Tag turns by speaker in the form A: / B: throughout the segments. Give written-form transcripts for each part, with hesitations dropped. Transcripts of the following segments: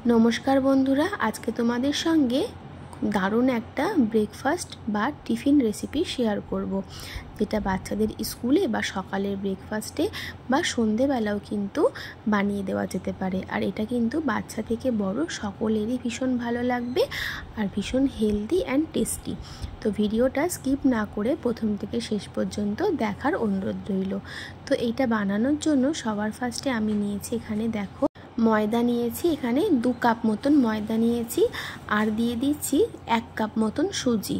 A: नमस्कार बंधुरा, आज के तुम्हारे संगे दारुण একটা ব্রেকফাস্ট বা টিফিন রেসিপি শেয়ার করব, যেটা বাচ্চাদের স্কুলে বা সকালের ব্রেকফাস্টে বা সন্ধ্যেবেলাও কিন্তু বানিয়ে দেওয়া যেতে পারে। আর এটা কিন্তু বাচ্চা থেকে বড় সকলেরই ভীষণ ভালো লাগবে আর ভীষণ হেলদি অ্যান্ড টেস্টি। তো ভিডিওটা স্কিপ না করে প্রথম থেকে শেষ পর্যন্ত দেখার অনুরোধ রইল। তো এইটা বানানোর জন্য সবার ফার্স্টে আমি নিয়েছি, এখানে দেখো ময়দা নিয়েছি, এখানে 2 কাপ মতন ময়দা নিয়েছি আর দিয়ে দিচ্ছি 1 কাপ মতন সুজি।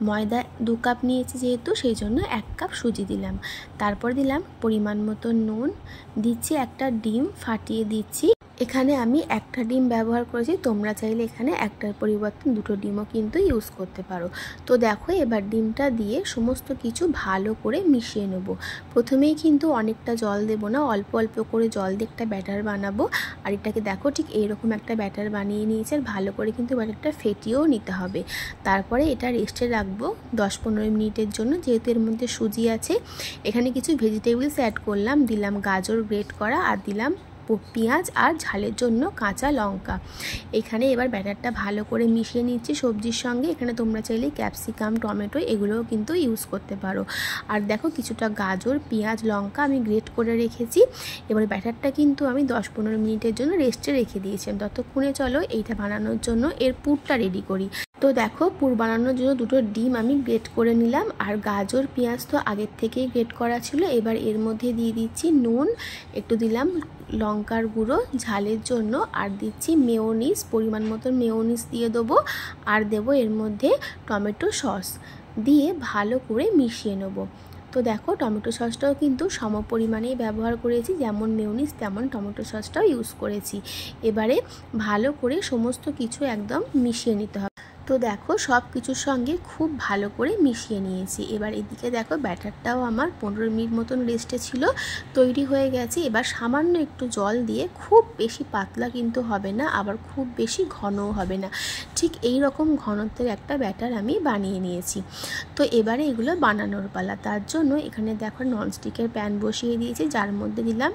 A: ময়দা 2 কাপ নিয়েছি যেহেতু, সেই জন্য 1 কাপ সুজি দিলাম। তারপর দিলাম পরিমাণ মতন নুন, দিচ্ছি একটা ডিম ফাটিয়ে দিচ্ছি। এখানে আমি একটা ডিম ব্যবহার করেছি, তোমরা চাইলে এখানে একটার পরিবর্তে 2টো ডিমও কিন্তু ইউজ করতে পারো। তো দেখো এবার ডিমটা দিয়ে সমস্ত কিছু ভালো করে মিশিয়ে নেব। প্রথমেই কিন্তু অনেকটা জল দেব না, অল্প অল্প করে জল দিয়ে একটা ব্যাটার বানাবো। আর এটাকে দেখো ঠিক এইরকম একটা ব্যাটার বানিয়ে নিয়েছি, আর ভালো করে কিন্তু ব্যাটারটা ফেটিয়েও নিতে হবে। তারপরে এটা রেস্টে রাখবো 10-15 মিনিটের জন্য, যেহেতু এর মধ্যে সুজি আছে। এখানে কিছু ভেজিটেবলস অ্যাড করলাম, দিলাম গাজর গ্রেট করা আর দিলাম পেঁয়াজ আর ঝালের জন্য কাঁচা লঙ্কা। এখানে এবার ব্যাটারটা ভালো করে মিশিয়ে নিচ্ছি সবজির সঙ্গে। এখানে তোমরা চাইলে ক্যাপসিকাম, টমেটো এগুলোও কিন্তু ইউজ করতে পারো। আর দেখো কিছুটা গাজর, পেঁয়াজ, লঙ্কা আমি গ্রেট করে রেখেছি। এবার ব্যাটারটা কিন্তু আমি 10-15 মিনিটের জন্য রেস্টে রেখে দিয়েছিলাম। ততক্ষণে চলো এইটা বানানোর জন্য এর পুরটা রেডি করি। তো দেখো পুর বানানোর জন্য 2টো ডিম আমি গ্রেট করে নিলাম, আর গাজর পেঁয়াজ তো আগের থেকেই গ্রেট করা ছিল। এবার এর মধ্যে দিয়ে দিচ্ছি নুন, একটু দিলাম লঙ্কার গুঁড়ো ঝালের জন্য, আর দিচ্ছি মেয়োনিজ, পরিমাণ মতন মেয়োনিজ দিয়ে দেবো। আর দেবো এর মধ্যে টমেটো সস দিয়ে ভালো করে মিশিয়ে নেব। তো দেখো টমেটো সসটাও কিন্তু সম পরিমাণেই ব্যবহার করেছি, যেমন মেয়োনিজ তেমন টমেটো সসটাও ইউজ করেছি। এবারে ভালো করে সমস্ত কিছু একদম মিশিয়ে নিতে হবে। তো দেখো সব কিছুর সঙ্গে খুব ভালো করে মিশিয়ে নিয়েছি। এবার এদিকে দেখো ব্যাটারটাও আমার 15 মিনিট মতন রেস্টে ছিল, তৈরি হয়ে গেছে। এবার সামান্য একটু জল দিয়ে, খুব বেশি পাতলা কিন্তু হবে না, আবার খুব বেশি ঘনও হবে না, ঠিক এই রকম ঘনত্বের একটা ব্যাটার আমি বানিয়ে নিয়েছি। তো এবারে এগুলো বানানোর পালা। তার জন্য এখানে দেখো ননস্টিকের প্যান বসিয়ে দিয়েছি, যার মধ্যে দিলাম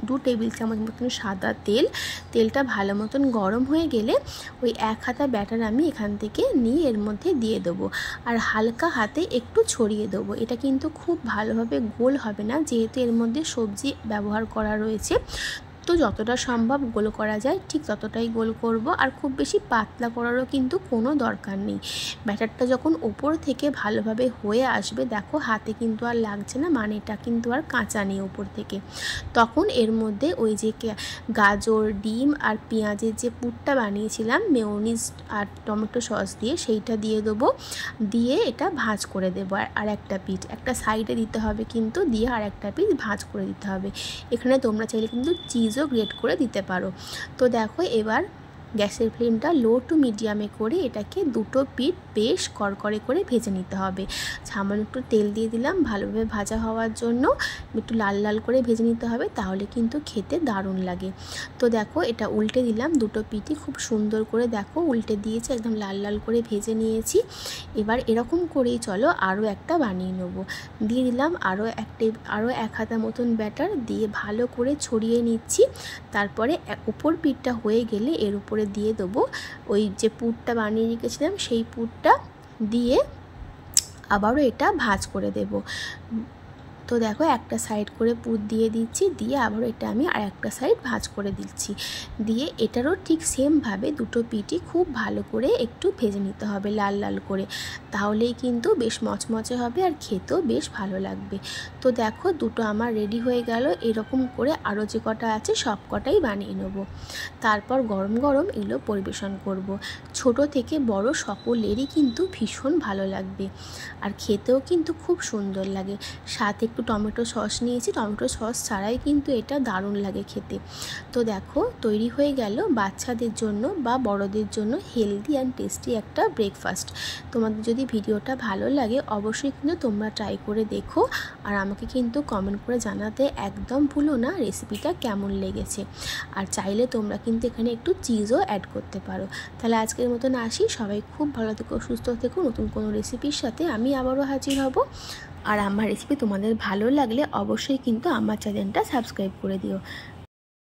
A: 2 টেবিল চামচ মতন সাদা তেল। তেলটা ভালো মতন গরম হয়ে গেলে ওই 1 হাতা ব্যাটার আমি এখান থেকে নিয়ে এর মধ্যে দিয়ে দেবো, আর হালকা হাতে একটু ছড়িয়ে দেবো। এটা কিন্তু খুব ভালোভাবে গোল হবে না, যেহেতু এর মধ্যে সবজি ব্যবহার করা রয়েছে। তো যতটা সম্ভব গোল করা যায় ঠিক ততটাই গোল করব, আর খুব বেশি পাতলা করারও কিন্তু কোনো দরকার নেই। ব্যাটারটা যখন ওপর থেকে ভালোভাবে হয়ে আসবে, দেখো হাতে কিন্তু আর লাগছে না, মানে এটা কিন্তু আর কাঁচা নেই ওপর থেকে। তখন এর মধ্যে ওই যে গাজর, ডিম আর পেঁয়াজের যে পুরটা বানিয়েছিলাম মেয়োনিজ আর টমেটো সস দিয়ে, সেইটা দিয়ে দেবো। দিয়ে এটা ভাঁজ করে দেবো, আর একটা পিঠ একটা সাইডে দিতে হবে কিন্তু, দিয়ে আর একটা পিঠ ভাঁজ করে দিতে হবে। এখানে তোমরা চাইলে কিন্তু চিজও গ্রেট করে দিতে পারো। তো দেখো এবার গ্যাসের ফ্লেমটা লো টু মিডিয়ামে করে এটাকে 2টো পিঠ বেশ কড়কড়ে করে ভেজে নিতে হবে। সামান্য একটু তেল দিয়ে দিলাম ভালোভাবে ভাজা হওয়ার জন্য, একটু লাল লাল করে ভেজে নিতে হবে, তাহলে কিন্তু খেতে দারুণ লাগে। তো দেখো এটা উল্টে দিলাম, 2টো পিঠই খুব সুন্দর করে দেখো উল্টে দিয়েছি, একদম লাল লাল করে ভেজে নিয়েছি। এবার এরকম করেই চলো আরও একটা বানিয়ে নেবো। দিয়ে দিলাম আরও 1 হাতা মতন ব্যাটার দিয়ে ভালো করে ছড়িয়ে নিচ্ছি। তারপরে উপর পিঠটা হয়ে গেলে এর উপরে দিয়ে দেবো ওই যে পুরটা বানিয়ে রেখেছিলাম, সেই পুরটা দিয়ে আবারও এটা ভাঁজ করে দেব। তো দেখো একটা সাইড করে পুর দিয়ে দিচ্ছি, দিয়ে আবারও এটা আমি আর একটা সাইড ভাঁজ করে দিচ্ছি। দিয়ে এটারও ঠিক সেমভাবে 2টো পিঠই খুব ভালো করে একটু ভেজে নিতে হবে লাল লাল করে, তাহলেই কিন্তু বেশ মচমচে হবে আর খেতেও বেশ ভালো লাগবে। তো দেখো 2টো আমার রেডি হয়ে গেল। এরকম করে আরও যে কটা আছে সব কটাই বানিয়ে নেব। তারপর গরম গরম এগুলো পরিবেশন করব। ছোট থেকে বড় সকলেরই কিন্তু ভীষণ ভালো লাগবে, আর খেতেও কিন্তু খুব সুন্দর লাগে। সাথে একটু টমেটো সস নিয়েছি, টমেটো সস ছাড়াই কিন্তু এটা দারুণ লাগে খেতে। তো দেখো তৈরি হয়ে গেল বাচ্চাদের জন্য বা বড়দের জন্য হেলদি অ্যান্ড টেস্টি একটা ব্রেকফাস্ট। তোমাদের যদি ভিডিওটা ভালো লাগে অবশ্যই কিন্তু তোমরা ট্রাই করে দেখো, আর আমাকে কিন্তু কমেন্ট করে জানাতে একদম ভুলো না রেসিপিটা কেমন লেগেছে। আর চাইলে তোমরা কিন্তু এখানে একটু চিজও অ্যাড করতে পারো। তাহলে আজকের মতন আসি, সবাই খুব ভালো থেকো, সুস্থ থেকো। নতুন কোনো রেসিপির সাথে আমি আবারও হাজির হব। আর আমার রেসিপি তোমাদের ভালো লাগলে অবশ্যই কিন্তু আমার চ্যানেলটা সাবস্ক্রাইব করে দিও।